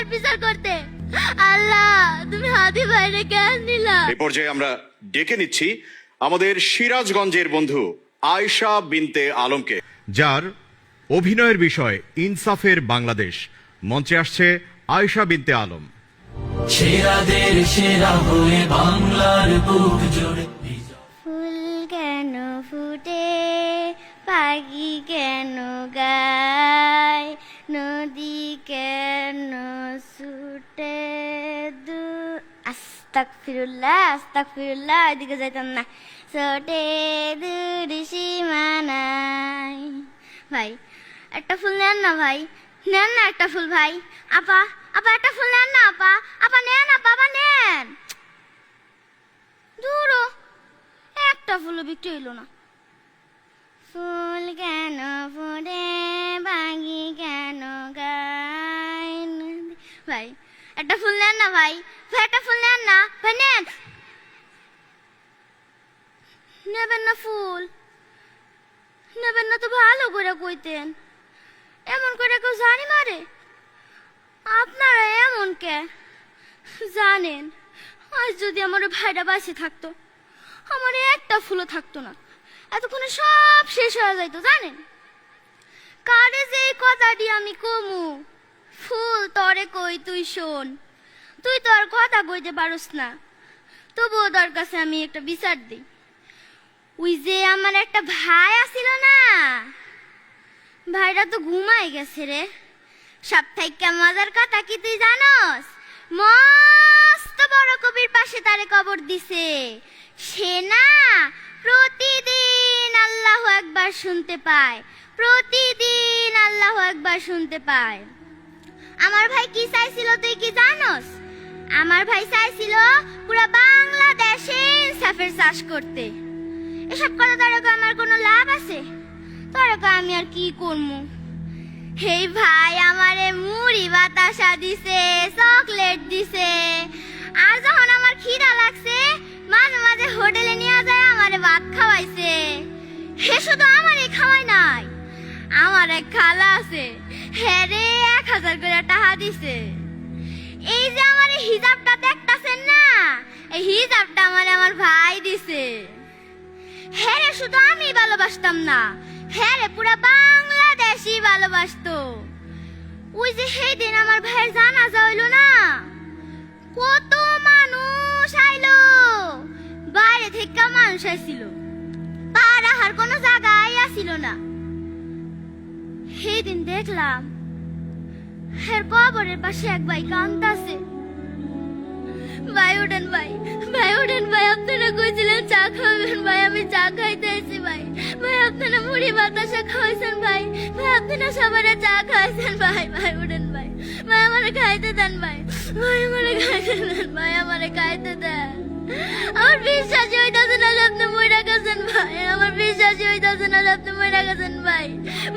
তার বিচার করতে। আল্লাহ তুমি হাদি ভাইরে কেন নিলা? এই পর্যায়ে আমরা ডেকে নিচ্ছি আমাদের সিরাজগঞ্জের বন্ধু আয়েশা বিনতে আলমকে, যার অভিনয়ের বিষয় ইনসাফের বাংলাদেশ। মঞ্চে আসছে আয়েশা বিনতে আলম। সেরাদের সেরা হয়ে বাংলার বুক জুড়ে ফুল কেন ফুটে, পাখি কেন গায়, নদী কেন ছুটে দূর। আস্তাগফিরুল্লাহ আস্তাগফিরুল্লাহ, এদিকে যাইতাম না। ছোটে দূর সীমানায়। ভাই একটা ফুল নেন না ভাই, নেন না একটা ফুল ভাই। আপা আপা একটা ফুল নেন না আপা, আপা নেন আপা, আপা নেন। দূর একটা ফুলও বিক্রি হইলো না। ফুল কেন ফুটে, পাখি কেন গায়। ভাই একটা ফুল নেন না ভাই, ভাই একটা ফুল নেন না ভাই, নেন। নেবেন না ফুল? নেবেন না তো ভালো করে কইতেন। এমন করে কেউ জানি মারে? আপনারা এমন কে জানেন? আজ যদি আমার ভাইটা বাঁচে থাকতো, আমার একটা ফুলও থাকতো না, এতক্ষণে সব শেষ হয়ে যাইতো জানেন। কারে যে এই কথাটি আমি কমু, ফুল তরে কই তুই শোন, তুই তো আর কথা কইতে পারস না, তবুও তোর কাছে আমি একটা বিচার দিই। ওই যে আমার একটা ভাই আছিল না, ভাইটা তো ঘুমাই গেছে রে। সাপ্তাহিক মজার কথা কি তুই জানস? মস্ত বড় কবির পাশে তারে কবর দিছে। সে না প্রতিদিন আল্লাহু আকবার শুনতে পায়, প্রতিদিন আল্লাহু আকবার শুনতে পায়। আমার ভাই কি চাইছিল তুই কি জানস? আমার ভাই চাইছিল পুরো বাংলাদেশে ইনসাফের চাষ করতে। এসব কথা তার আমার কোনো লাভ আছে? তার আমি আর কি করবো? এই ভাই আমারে মুড়ি বাতাসা দিছে, চকলেট দিছে, আর যখন আমার খিদা লাগছে মাঝে মাঝে হোটেলে নিয়ে যায় আমারে ভাত খাওয়াইছে। হে শুধু আমারে খাওয়াই নাই, আমার এক খালা আছে, হ্যাঁ রে 1000 করে টাকা দিছে। এই যে আমার হিজাবটা দেখতাছেন না, এই হিজাবটা আমার ভাই দিছে। হ্যাঁ রে শুধু আমি ভালোবাসতাম না, হ্যাঁ রে পুরা বাংলাদেশই ভালোবাসতো। ওই যে সেই দিন আমার ভাইয়ের জানাজা হইলো না, কত মানুষ আইলো, বাইরে থেকে মানুষ আইছিল, তার আর কোনো জায়গায় আসিল না। সেই দিন দেখলাম এর কবরের পাশে এক ভাই কাঁদতাছে। ভাই উঠেন ভাই, ভাই উঠেন ভাই, আপনারা কইছিলেন চা খাবেন ভাই, আমি চা খাইতে এসেছি ভাই। ভাই আপনারা মুড়ি বাতাসা খাওয়াইছেন ভাই, ভাই আপনারা সবারে চা খাওয়াইছেন ভাই। ভাই উঠেন ভাই, ভাই আমারে খাইতে দেন ভাই, ভাই আমারে খাইতে দেন ভাই, আমারে খাইতে দেন। আমার বিশ্বাসই হইতাছে না যে আপনি মইরা গেছেন ভাই, আমার বিশ্বাসই হইতাছে না যে আপনি মইরা গেছেন ভাই।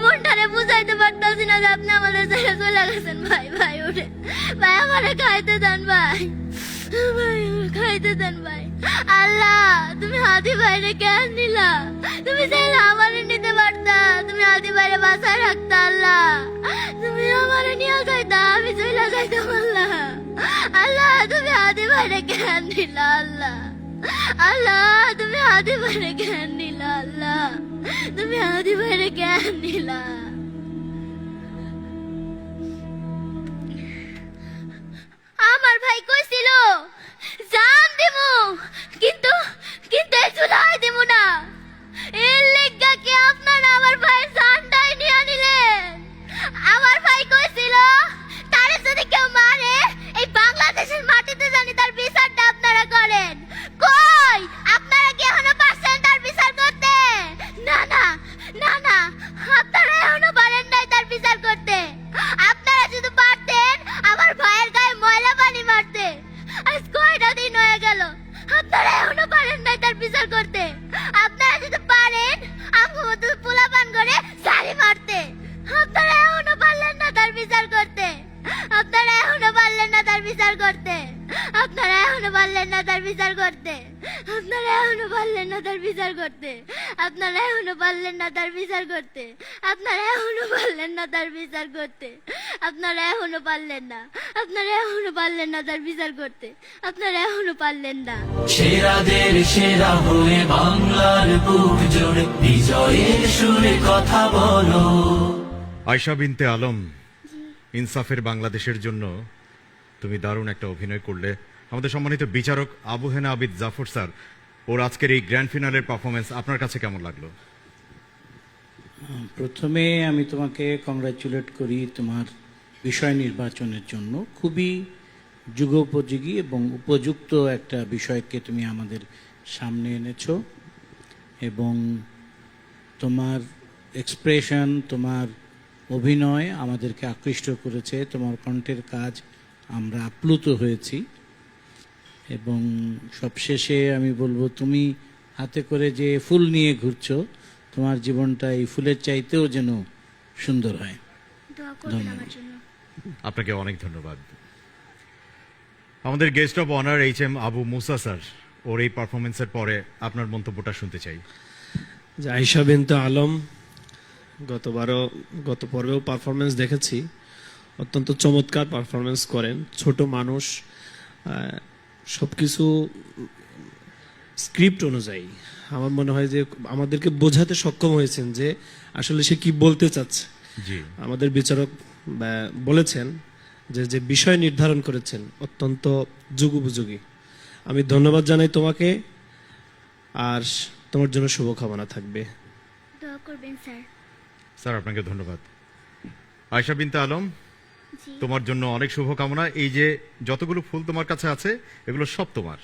মনটারে বুঝাইতে পারতাছি না যে আপনি আমাদের ছেড়ে চলে গেছেন ভাই। ভাই উঠেন ভাই, আমারে খাইতে দেন ভাই, ভাই খাইতে দেন ভাই। আল্লাহ তুমি হাদি ভাইরে কেন নিলা? তুমি চাইলে আমারে নিতে পারতা, তুমি হাদি ভাইরে বাঁচায় রাখতা। আল্লাহ তুমি আমারে নিয়ে যাইতা, আমি চলে যাইতাম। আল্লাহ আল্লাহ তুমি হাদি ভাইরে কেন নিলা? আল্লাহ আল্লাহ তুমি হাদি ভাইরে কেন নিলা? আল্লাহ তুমি হাদি ভাইরে কেন নিলা? আমার ভাই কইছিল জান দিমু, কিন্তু কিন্তু এই চুলাই দিমু না। এর লেগা কি আপনারা আমার ভাইয়ের জানটাই নিয়ে নিলেন? আমার ভাই কইছিল তারে যদি কেউ মারে এই বাংলাদেশের মাটিতে জানি তার বিচারটা আপনারা করেন। কই আপনারা কি এখনো পারছেন তার বিচার করতে? না না না না, আপনারা এখনো পারেন নাই তার বিচার করতে। আপনারা যদি পারতেন আমার ভাইয়ের গায়ে ময়লা পানি মারতে। আজ কয়টা দিন হয়ে গেল, আপনারা এখনো পারেন নাই তার বিচার করতে। আপনারা যদি পারেন আমার মতো পোলাপান করে সারি মারতে। আপনারা এখনো পারলেন না তার বিচার করতে, আপনারা এখনো পারলেন না তার বিচার করতে। আপনারা এখনো পারলেন না তার বিচার করতে। আপনারা এখনো পারলেন না তার বিচার করতে। আপনারা এখনো পারলেন না তার বিচার করতে। আপনারা এখনো পারলেন না তার বিচার করতে। আপনারা এখনো পারলেন না। আপনারা এখনো পারলেন না তার বিচার করতে। আপনারা এখনো পারলেন না। সেরাদের সেরা হয়ে বাংলার বুক জুড়ে বিজয়ের সুরে কথা বলো। আয়শা বিনতে আলম, ইনসাফের বাংলাদেশের জন্য তুমি দারুণ একটা অভিনয় করলে। আমাদের সম্মানিত বিচারক আবু হেনা আবিদ জাফর স্যার, ওর আজকের এই গ্র্যান্ড ফিনালের পারফরমেন্স আপনার কাছে কেমন লাগলো? প্রথমে আমি তোমাকে কংগ্রাচুলেট করি তোমার বিষয় নির্বাচনের জন্য। খুবই যুগোপযোগী এবং উপযুক্ত একটা বিষয়কে তুমি আমাদের সামনে এনেছো, এবং তোমার এক্সপ্রেশন, তোমার অভিনয় আমাদেরকে আকৃষ্ট করেছে। তোমার কণ্ঠের কাজ আমরা আপ্লুত হয়েছি। এবং সবশেষে আমি বলবো, তুমি হাতে করে যে ফুল নিয়ে ঘুরছো, তোমার জীবনটা এই ফুলের চাইতেও যেন সুন্দর হয়। দোয়া করবেন আমার জন্য। আপনাকে অনেক ধন্যবাদ। আমাদের guest of honour HM Abu Musa sir, ওর এই পারফরমেন্সের পরে আপনার মন্তব্যটা শুনতে চাই। যে আয়শা বিনতে আলম, গত পর্বেও পারফরমেন্স দেখেছি, অত্যন্ত চমৎকার পারফরমেন্স করেন। ছোট মানুষ, সবকিছু স্ক্রিপ্ট অনুযায়ী আমার মনে হয় যে আমাদেরকে বোঝাতে সক্ষম হয়েছেন যে আসলে সে কি বলতে চাচ্ছে। জি, আমাদের বিচারক বলেছেন যে যে বিষয় নির্ধারণ করেছেন অত্যন্ত যুগোপযোগী। আমি ধন্যবাদ জানাই তোমাকে, আর তোমার জন্য শুভকামনা থাকবে। দোয়া করবেন স্যার। স্যার আপনাকে ধন্যবাদ। আয়শা বিনতে আলম, জি। তোমার জন্য অনেক শুভকামনা। এই যে যতগুলো ফুল তোমার কাছে আছে, এগুলো সব তোমার।